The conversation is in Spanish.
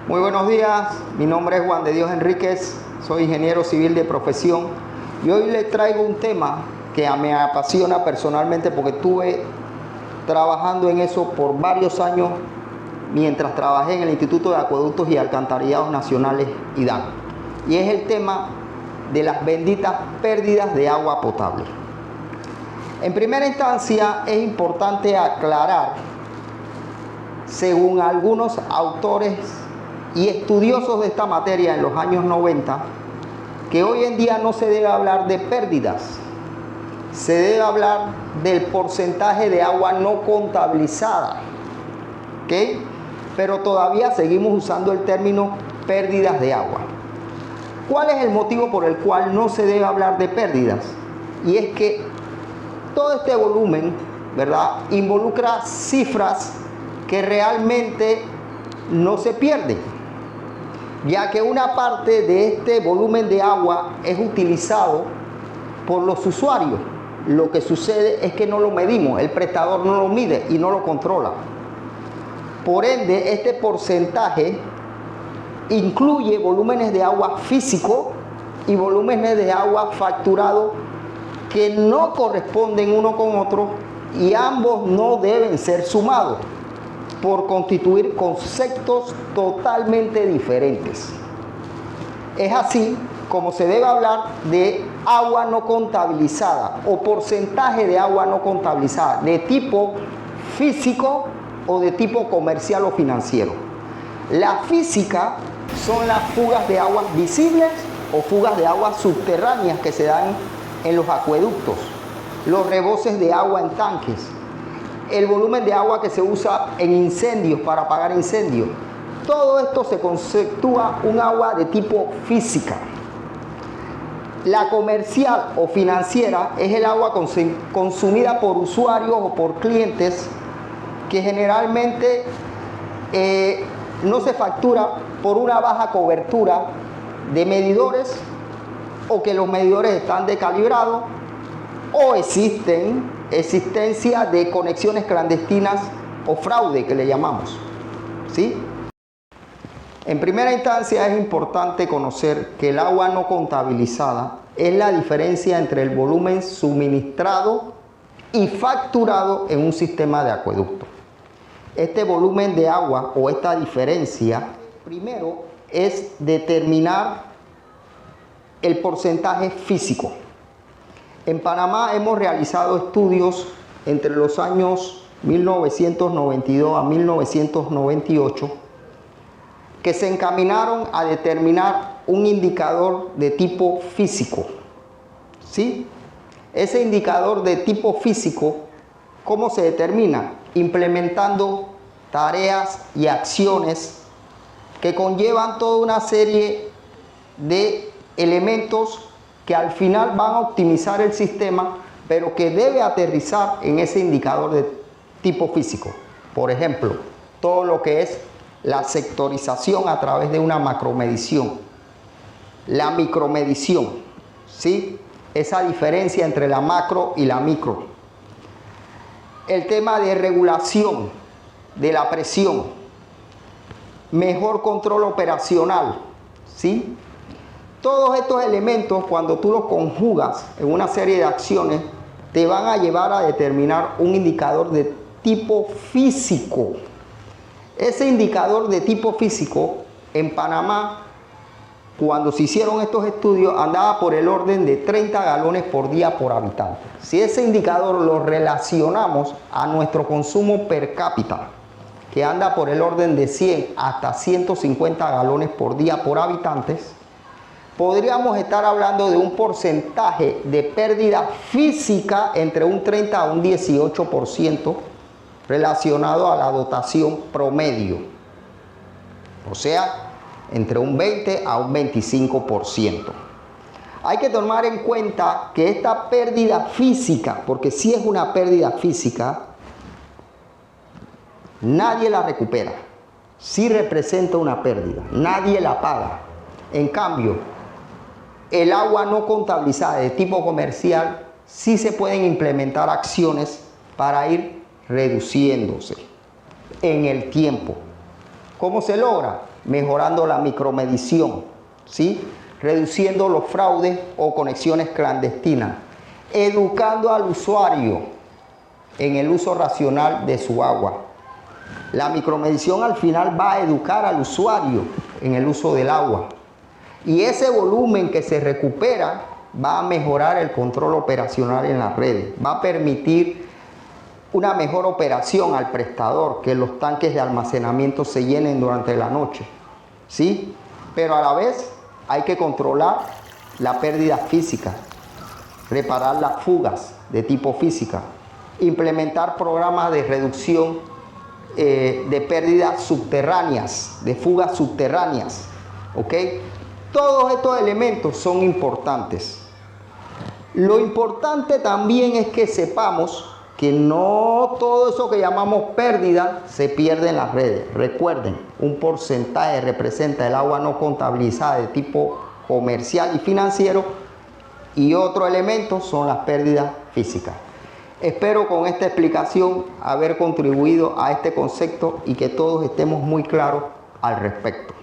Muy buenos días, mi nombre es Juan de Dios Enríquez, soy ingeniero civil de profesión y hoy les traigo un tema que me apasiona personalmente porque estuve trabajando en eso por varios años mientras trabajé en el Instituto de Acueductos y Alcantarillados Nacionales, IDAN, y es el tema de las benditas pérdidas de agua potable. En primera instancia es importante aclarar, según algunos autores y estudiosos de esta materia en los años 90, que hoy en día no se debe hablar de pérdidas, se debe hablar del porcentaje de agua no contabilizada, ¿ok? Pero todavía seguimos usando el término pérdidas de agua. ¿Cuál es el motivo por el cual no se debe hablar de pérdidas? Y es que todo este volumen, ¿verdad?, involucra cifras que realmente no se pierden, ya que una parte de este volumen de agua es utilizado por los usuarios. Lo que sucede es que no lo medimos, el prestador no lo mide y no lo controla. Por ende, este porcentaje incluye volúmenes de agua físico y volúmenes de agua facturado que no corresponden uno con otro y ambos no deben ser sumados por constituir conceptos totalmente diferentes. Es así como se debe hablar de agua no contabilizada o porcentaje de agua no contabilizada de tipo físico o de tipo comercial o financiero. La física son las fugas de aguas visibles o fugas de aguas subterráneas que se dan en los acueductos, los reboces de agua en tanques, el volumen de agua que se usa en incendios para apagar incendios. Todo esto se conceptúa un agua de tipo física. La comercial o financiera es el agua consumida por usuarios o por clientes que generalmente no se factura por una baja cobertura de medidores o que los medidores están descalibrados o existencia de conexiones clandestinas o fraude que le llamamos, ¿sí? En primera instancia es importante conocer que el agua no contabilizada es la diferencia entre el volumen suministrado y facturado en un sistema de acueducto. Este volumen de agua o esta diferencia, primero es determinar el porcentaje físico. En Panamá hemos realizado estudios entre los años 1992 a 1998 que se encaminaron a determinar un indicador de tipo físico, ¿sí? Ese indicador de tipo físico, ¿cómo se determina? Implementando tareas y acciones que conllevan toda una serie de elementos que al final van a optimizar el sistema, pero que debe aterrizar en ese indicador de tipo físico. Por ejemplo, todo lo que es la sectorización a través de una macromedición, la micromedición, ¿sí? Esa diferencia entre la macro y la micro. El tema de regulación de la presión, mejor control operacional, ¿sí? Todos estos elementos, cuando tú los conjugas en una serie de acciones, te van a llevar a determinar un indicador de tipo físico. Ese indicador de tipo físico, en Panamá, cuando se hicieron estos estudios, andaba por el orden de 30 galones por día por habitante. Si ese indicador lo relacionamos a nuestro consumo per cápita, que anda por el orden de 100 hasta 150 galones por día por habitantes, podríamos estar hablando de un porcentaje de pérdida física entre un 30 a un 18% relacionado a la dotación promedio. O sea, entre un 20 a un 25%. Hay que tomar en cuenta que esta pérdida física, porque si es una pérdida física, nadie la recupera. Sí representa una pérdida, nadie la paga. En cambio, el agua no contabilizada de tipo comercial, sí se pueden implementar acciones para ir reduciéndose en el tiempo. ¿Cómo se logra? mejorando la micromedición, ¿sí? Reduciendo los fraudes o conexiones clandestinas, educando al usuario en el uso racional de su agua. La micromedición al final va a educar al usuario en el uso del agua. Y ese volumen que se recupera va a mejorar el control operacional en las redes. Va a permitir una mejor operación al prestador, que los tanques de almacenamiento se llenen durante la noche, ¿sí? Pero a la vez hay que controlar la pérdida física, reparar las fugas de tipo física, implementar programas de reducción de pérdidas subterráneas, de fugas subterráneas, ¿ok? Todos estos elementos son importantes. Lo importante también es que sepamos que no todo eso que llamamos pérdida se pierde en las redes. Recuerden, un porcentaje representa el agua no contabilizada de tipo comercial y financiero, y otro elemento son las pérdidas físicas. Espero con esta explicación haber contribuido a este concepto y que todos estemos muy claros al respecto.